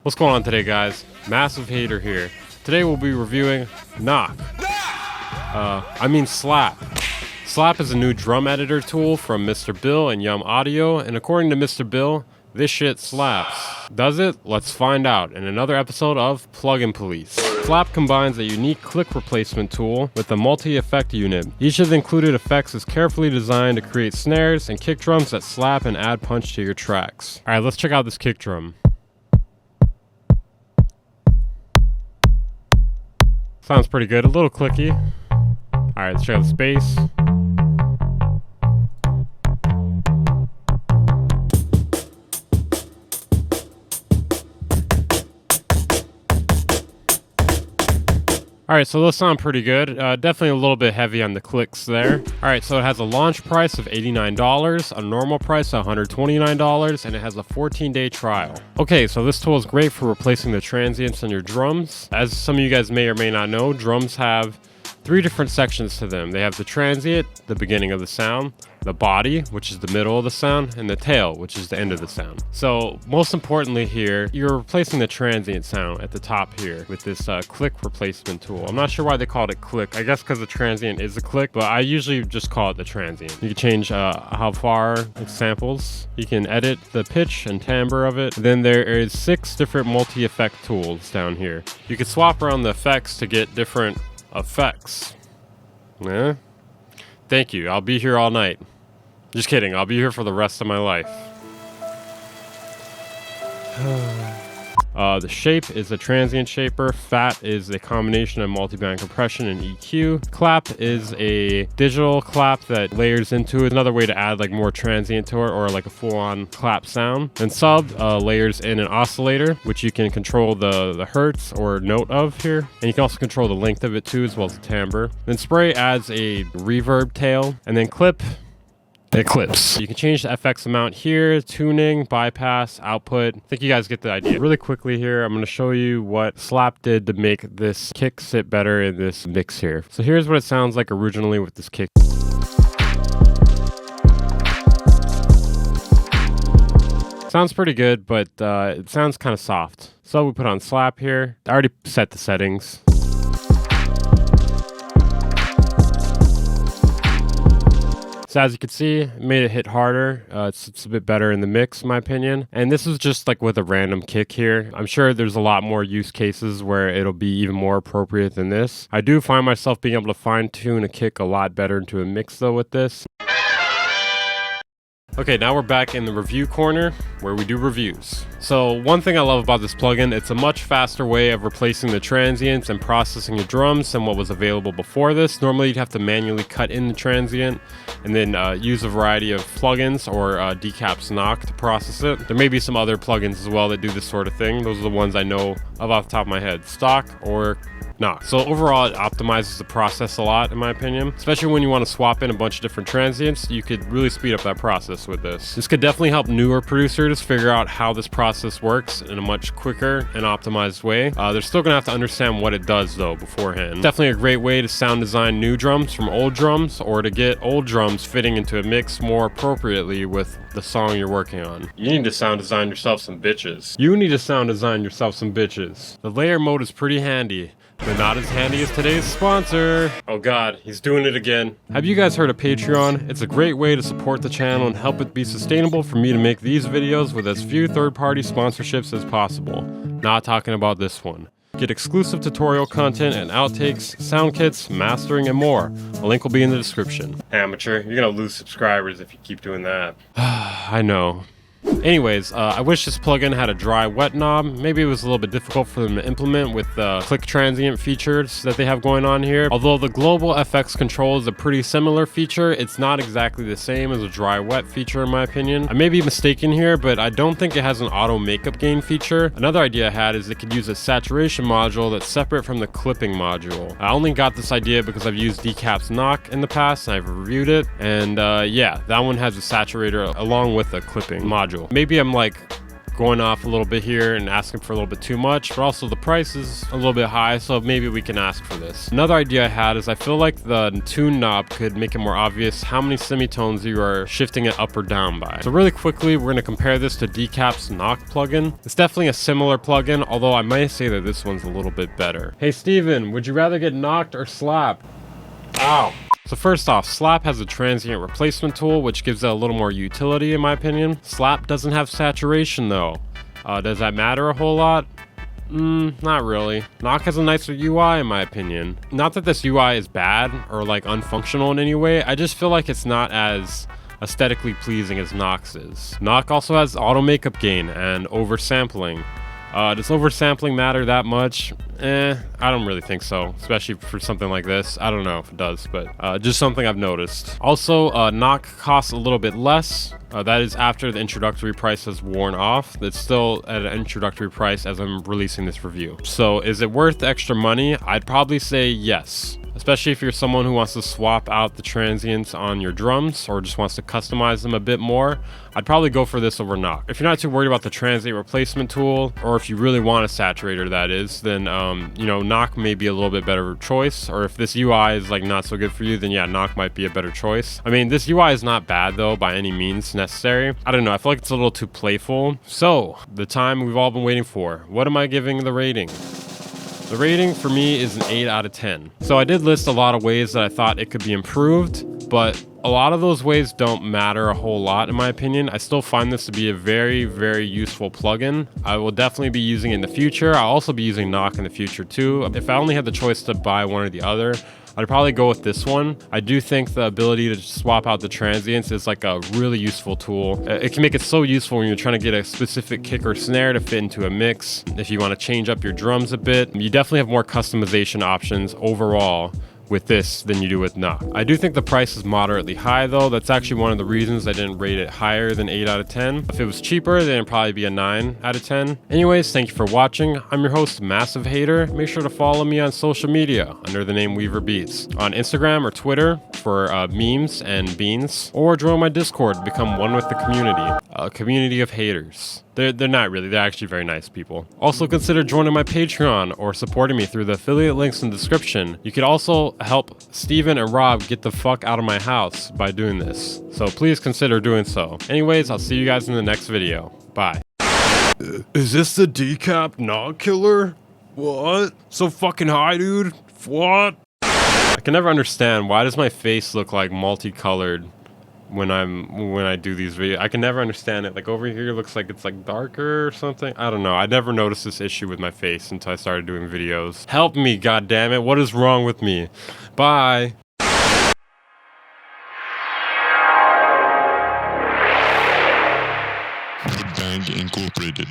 What's going on today, guys? Massive Hater here. Today we'll be reviewing Slap. Slap is a new drum editor tool from mr.bill and Yum Audio, and according to mr.bill, this shit slaps. Does it? Let's find out in another episode of Plugin Police. Slap combines a unique click replacement tool with a multi-effect unit. Each of the included effects is carefully designed to create snares and kick drums that slap and add punch to your tracks. Alright, let's check out this kick drum. Sounds pretty good, a little clicky. Alright, let's check out the space. Alright, so those sound pretty good. Definitely a little bit heavy on the clicks there. Alright, so it has a launch price of $89, a normal price of $129, and it has a 14-day trial. Okay, so this tool is great for replacing the transients in your drums. As some of you guys may or may not know, drums have three different sections to them. They have the transient, the beginning of the sound, the body, which is the middle of the sound, and the tail, which is the end of the sound. So most importantly here, you're replacing the transient sound at the top here with this click replacement tool. I'm not sure why they called it click. I guess because the transient is a click, but I usually just call it the transient. You can change how far it samples. You can edit the pitch and timbre of it. Then there is 6 different multi-effect tools down here. You can swap around the effects to get different effects. Yeah. Thank you. I'll be here all night. Just kidding. I'll be here for the rest of my life. The shape is a transient shaper. Fat is a combination of multiband compression and EQ. Clap is a digital clap that layers into it. Another way to add like more transient to it, or like a full-on clap sound. And sub layers in an oscillator, which you can control the hertz or note of here. And you can also control the length of it too, as well as the timbre. Then spray adds a reverb tail. And then clip, it clips. You can change the FX amount here, tuning, bypass, output. I think you guys get the idea. Really quickly here, I'm going to show you what Slap did to make this kick sit better in this mix here. So here's what it sounds like originally with this kick. Sounds pretty good, but it sounds kind of soft. So we put on Slap here. I already set the settings. So as you can see, it made it hit harder. It's a bit better in the mix, in my opinion. And this is just like with a random kick here. I'm sure there's a lot more use cases where it'll be even more appropriate than this. I do find myself being able to fine tune a kick a lot better into a mix though with this. Okay, now we're back in the review corner where we do reviews. So one thing I love about this plugin, it's a much faster way of replacing the transients and processing your drums than what was available before this. Normally you'd have to manually cut in the transient and then use a variety of plugins or decaps knock to process it. There may be some other plugins as well that do this sort of thing. Those are the ones I know of off the top of my head. Stock or knock. So overall it optimizes the process a lot in my opinion. Especially when you want to swap in a bunch of different transients, you could really speed up that process with this. This could definitely help newer producers figure out how this process works in a much quicker and optimized way. They're still gonna have to understand what it does though beforehand. Definitely a great way to sound design new drums from old drums, or to get old drums fitting into a mix more appropriately with the song you're working on. You need to sound design yourself some bitches. You need to sound design yourself some bitches. The layer mode is pretty handy, but not as handy as today's sponsor. Oh god, he's doing it again. Have you guys heard of Patreon? It's a great way to support the channel and help it be sustainable for me to make these videos with as few third-party sponsorships as possible. Not talking about this one. Get exclusive tutorial content and outtakes, sound kits, mastering, and more. A link will be in the description. Amateur, you're gonna lose subscribers if you keep doing that. I know. Anyways, I wish this plugin had a dry wet knob. Maybe it was a little bit difficult for them to implement with the click transient features that they have going on here. Although the global FX control is a pretty similar feature, it's not exactly the same as a dry wet feature in my opinion. I may be mistaken here, but I don't think it has an auto makeup gain feature. Another idea I had is it could use a saturation module that's separate from the clipping module. I only got this idea because I've used Decap's Knock in the past and I've reviewed it, and yeah, that one has a saturator along with a clipping module. Maybe I'm like going off a little bit here and asking for a little bit too much, but also the price is a little bit high, so maybe we can ask for this. Another idea I had is I feel like the tune knob could make it more obvious how many semitones you are shifting it up or down by. So really quickly, we're going to compare this to Decap's knock plugin. It's definitely a similar plugin, although I might say that this one's a little bit better. Hey Steven, would you rather get knocked or slapped? Ow! So first off, Slap has a transient replacement tool, which gives it a little more utility in my opinion. Slap doesn't have saturation though. Does that matter a whole lot? Not really. Knock has a nicer UI in my opinion. Not that this UI is bad or like unfunctional in any way, I just feel like it's not as aesthetically pleasing as Knock's is. Knock also has auto makeup gain and oversampling. Does oversampling matter that much? I don't really think so, especially for something like this. I don't know if it does, but just something I've noticed. Also, Knock costs a little bit less. That is after the introductory price has worn off. It's still at an introductory price as I'm releasing this review. So is it worth the extra money? I'd probably say yes. Especially if you're someone who wants to swap out the transients on your drums or just wants to customize them a bit more, I'd probably go for this over Knock. If you're not too worried about the transient replacement tool, or if you really want a saturator that is, then you know, Knock may be a little bit better choice. Or if this UI is like not so good for you, then yeah, Knock might be a better choice. I mean, this UI is not bad though by any means necessary. I don't know, I feel like it's a little too playful. So, the time we've all been waiting for. What am I giving the rating? The rating for me is an 8 out of 10. So I did list a lot of ways that I thought it could be improved, but a lot of those ways don't matter a whole lot in my opinion. I still find this to be a very, very useful plugin. I will definitely be using it in the future. I'll also be using Knock in the future too. If I only had the choice to buy one or the other, I'd probably go with this one. I do think the ability to swap out the transients is like a really useful tool. It can make it so useful when you're trying to get a specific kick or snare to fit into a mix. If you want to change up your drums a bit, you definitely have more customization options overall with this than you do with Knock. I do think the price is moderately high though. That's actually one of the reasons I didn't rate it higher than 8 out of 10. If it was cheaper, then it'd probably be a 9 out of 10. Anyways, thank you for watching. I'm your host, Massive Hater. Make sure to follow me on social media under the name Weaver Beats. On Instagram or Twitter for memes and beans. Or join my Discord to become one with the community. A community of haters. They're not really, they're actually very nice people. Also consider joining my Patreon or supporting me through the affiliate links in the description. You could also help Steven and Rob get the fuck out of my house by doing this. So please consider doing so. Anyways, I'll see you guys in the next video. Bye. Is this the Decap Knock Killer? What? So fucking high, dude? What? I can never understand, why does my face look like multicolored when I do these videos? I can never understand it. Like over here looks like it's like darker or something. I don't know. I never noticed this issue with my face until I started doing videos. Help me, goddammit. What is wrong with me? Bye. Band Incorporated.